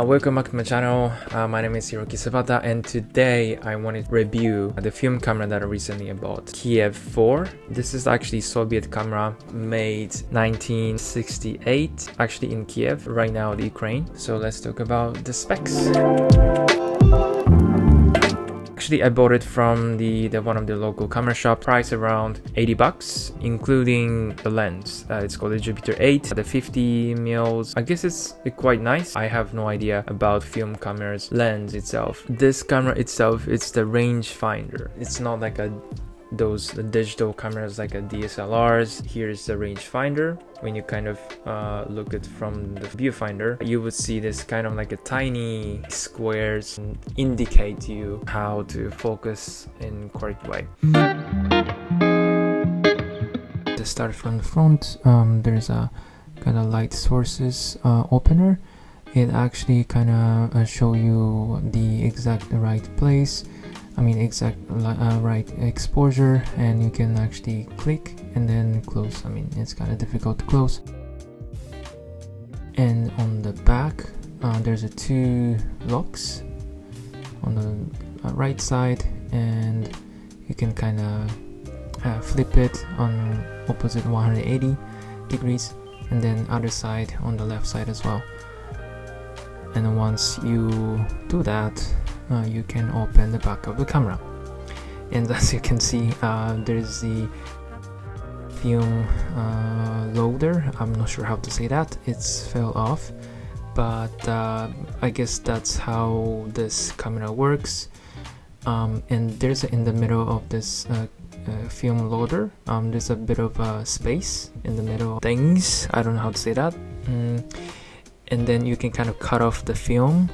Welcome back to my channel. My name is Hiroki Sabata, and today I wanted to review the film camera that I recently bought, Kiev 4. This is actually Soviet camera made 1968, actually in Kiev, right now the Ukraine. So let's talk about the specs. Actually, I bought it from the one of the local camera shop. Price around 80 bucks, including the lens. It's called the Jupiter 8, the 50 mils. I guess it's quite nice. I have no idea about film camera's lens itself. This camera itself, it's the rangefinder. It's not like those digital cameras like a DSLRs. Here's the rangefinder. When you kind of look at from the viewfinder, you would see this kind of like a tiny squares and indicate to you how to focus in correct way. To start from the front, there's a kind of light sources opener. It actually kind of show you the exact right place, exact right exposure, and you can actually click and then close. It's kind of difficult to close. And on the back, there's two locks on the right side, and you can kind of flip it on opposite 180 degrees, and then other side on the left side as well. And once you do that, you can open the back of the camera, and as you can see, there's the film loader. I'm not sure how to say that, it's fell off, but I guess that's how this camera works. And there's in the middle of this film loader, there's a bit of space in the middle of things. I don't know how to say that. And then you can kind of cut off the film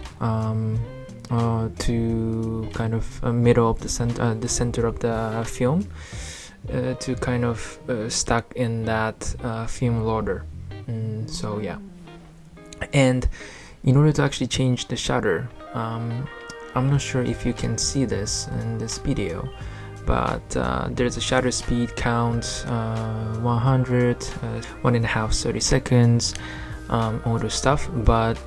to kind of middle of the center of the film, to kind of stuck in that film loader. So yeah, and in order to actually change the shutter, I'm not sure if you can see this in this video, but there's a shutter speed count, 100, 1.5, 30 seconds, all the stuff. But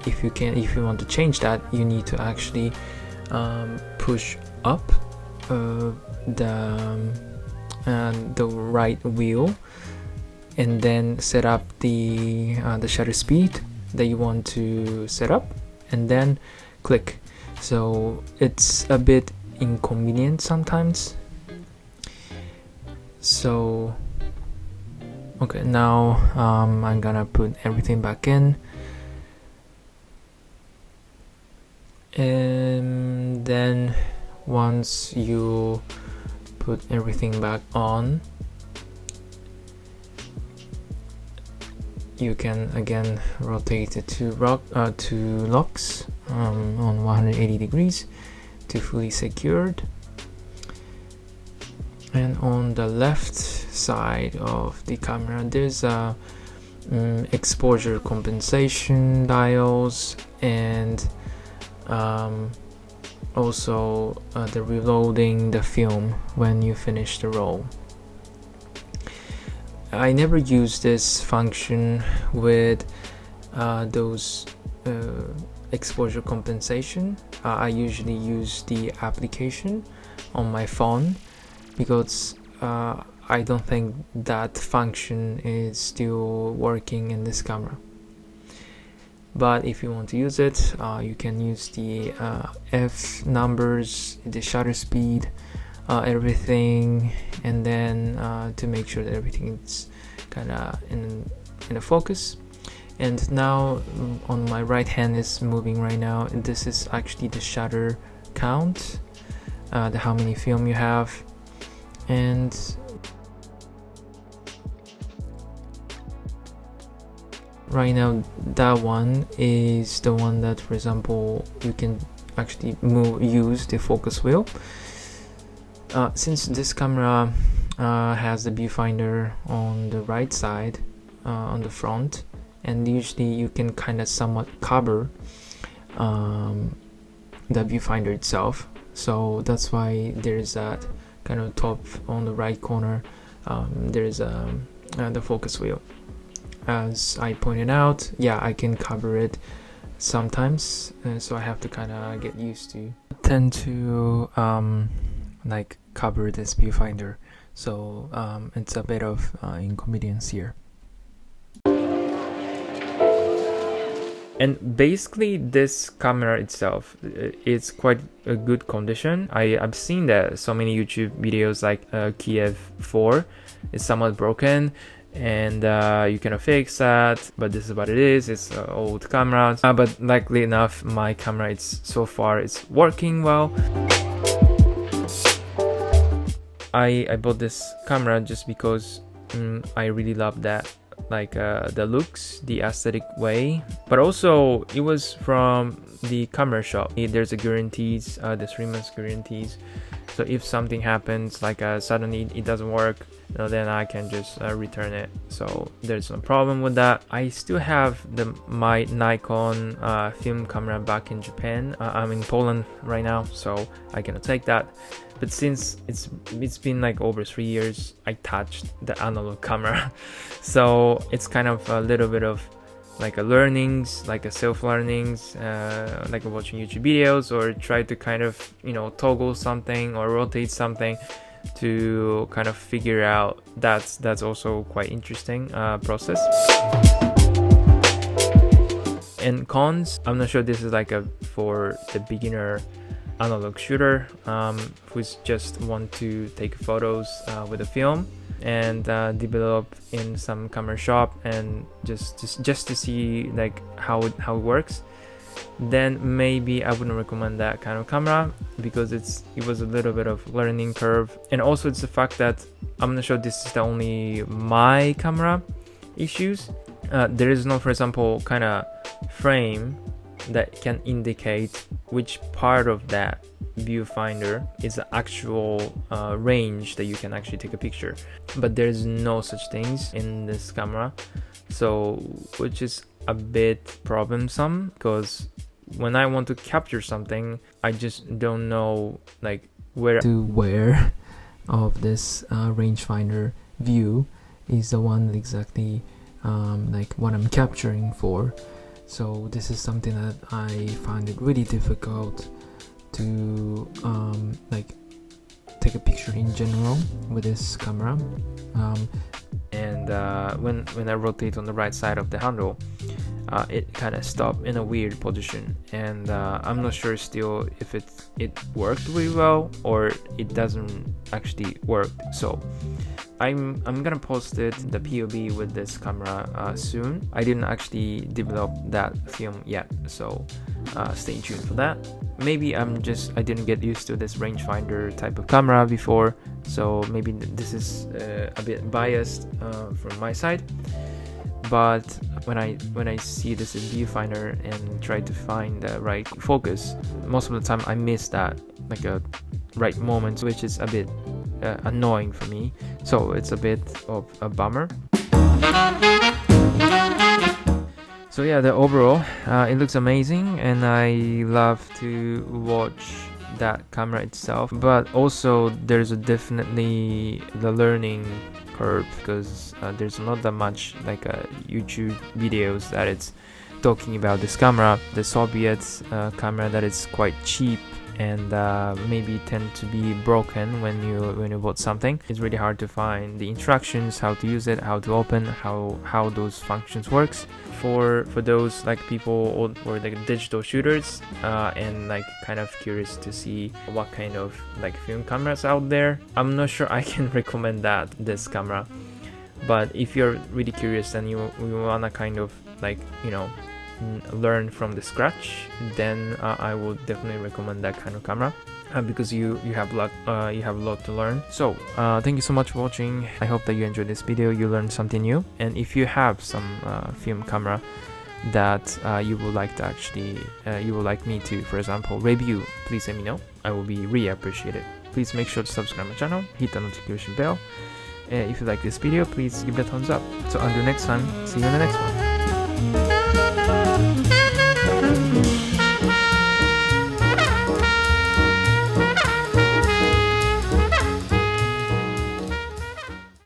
if you want to change that, you need to actually push up the right wheel, and then set up the shutter speed that you want to set up, and then click. So it's a bit inconvenient sometimes. So okay, now I'm gonna put everything back in, and then once you put everything back on, you can again rotate it to locks on 180 degrees to fully secured. And on the left side of the camera, there's a exposure compensation dials, and also the reloading the film when you finish the roll. I never use this function with those exposure compensation. I usually use the application on my phone, because I don't think that function is still working in this camera. But if you want to use it, you can use the F numbers, the shutter speed, everything, and then to make sure that everything is kind of in a focus. And now on my right hand is moving right now, and this is actually the shutter count, how many film you have. And right now that one is the one that, for example, you can actually use the focus wheel. Since this camera has the viewfinder on the right side, on the front, and usually you can kind of somewhat cover the viewfinder itself, so that's why there's that kind of top on the right corner, there's the focus wheel. As I pointed out, yeah, I can cover it sometimes, so I have to kind of get used to. I tend to like cover this viewfinder, so it's a bit of inconvenience here. And basically this camera itself, it's quite a good condition. I've seen that so many YouTube videos like Kiev 4 is somewhat broken, and you cannot fix that, but this is what it is. It's an old camera, but luckily enough my camera, so far it's working well. I bought this camera just because I really love that, like the looks, the aesthetic way, but also it was from the camera shop. There's a guarantees, the 3 months guarantees, so if something happens, like suddenly it doesn't work, then I can just return it, so there's no problem with that. I still have my Nikon film camera back in Japan. I'm in Poland right now, so I cannot take that. But since it's been like over 3 years, I touched the analog camera, so it's kind of a little bit of like a learnings, like a self-learnings, like watching YouTube videos, or try to kind of, you know, toggle something or rotate something to kind of figure out. That's also quite interesting process. And cons, I'm not sure this is like for the beginner analog shooter who's just want to take photos with a film and develop in some camera shop and just to see like how it works, then maybe I wouldn't recommend that kind of camera, because it was a little bit of learning curve. And also it's the fact that I'm not sure this is the only my camera issues. There is no, for example, kind of frame that can indicate which part of that viewfinder is the actual range that you can actually take a picture, but there's no such things in this camera, so which is a bit problemsome, because when I want to capture something, I just don't know like where of this rangefinder view is the one exactly like what I'm capturing for. So this is something that I find it really difficult to like take a picture in general with this camera. And when I rotate on the right side of the handle, it kind of stopped in a weird position, and I'm not sure still if it worked really well or it doesn't actually work. So I'm gonna post it, the POV with this camera soon. I didn't actually develop that film yet, so stay tuned for that. Maybe I didn't get used to this rangefinder type of camera before, so maybe this is a bit biased from my side. But when I see this viewfinder and try to find the right focus, most of the time I miss that, like a right moment, which is a bit annoying for me, so it's a bit of a bummer. So yeah, the overall it looks amazing, and I love to watch that camera itself, but also there's definitely the learning curve, because there's not that much like YouTube videos that it's talking about this camera, the Soviet camera, that is quite cheap and maybe tend to be broken when you bought something. It's really hard to find the instructions, how to use it, how to open, how those functions works. For those like people or like digital shooters and like kind of curious to see what kind of like film cameras out there, I'm not sure I can recommend this camera. But if you're really curious and you wanna kind of like, you know, learn from the scratch, then I would definitely recommend that kind of camera, because you have a lot to learn. So thank you so much for watching. I hope that you enjoyed this video, you learned something new, and if you have some film camera that you would like to actually you would like me to, for example, review, please let me know. I will be really appreciated. Please make sure to subscribe my channel, hit the notification bell. If you like this video, please give it a thumbs up. So until next time, see you in the next one.